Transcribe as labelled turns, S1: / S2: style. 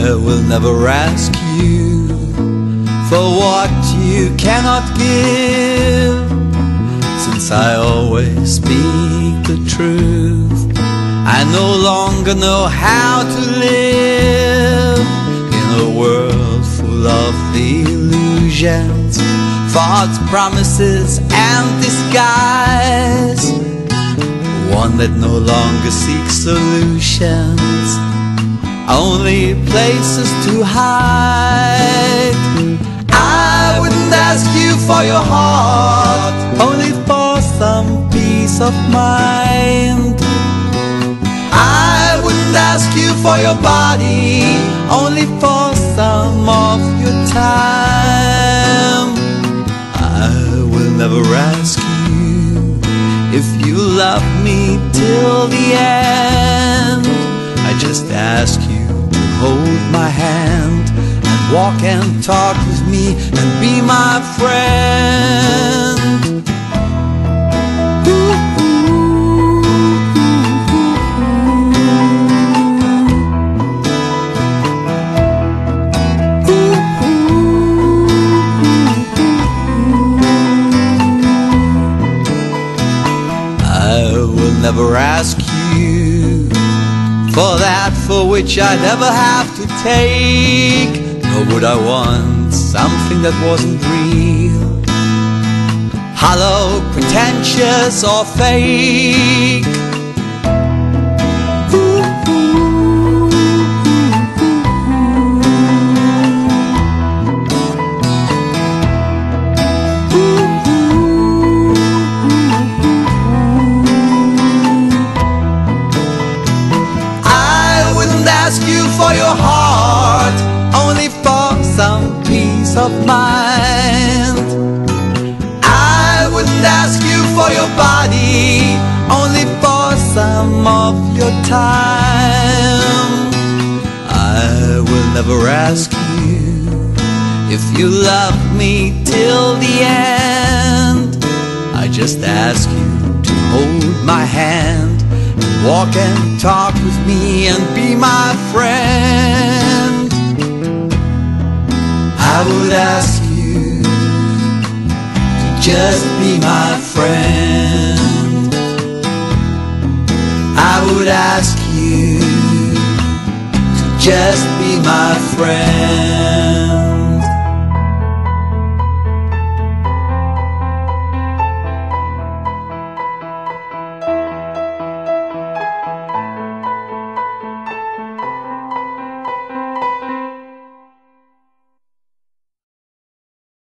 S1: I will never ask you for what you cannot give, since I always speak the truth. I no longer know how to live in a world full of illusions, false promises and disguise, one that no longer seeks solutions, only places to hide. I wouldn't ask you for your heart, only for some peace of mind. I wouldn't ask you for your body, only for some of your time. I will never ask you if you love me till the end. I just ask you to hold my hand and walk and talk with me and be my friend. I will never ask you for that for which I never have to take, nor would I want something that wasn't real, hollow, pretentious or fake. Ask you for your heart, only for some peace of mind. I wouldn't ask you for your body, only for some of your time. I will never ask you if you love me till the end. I just ask you to hold my hand, walk and talk with me and be my friend. I would ask you to just be my friend. I would ask you to just be my friend.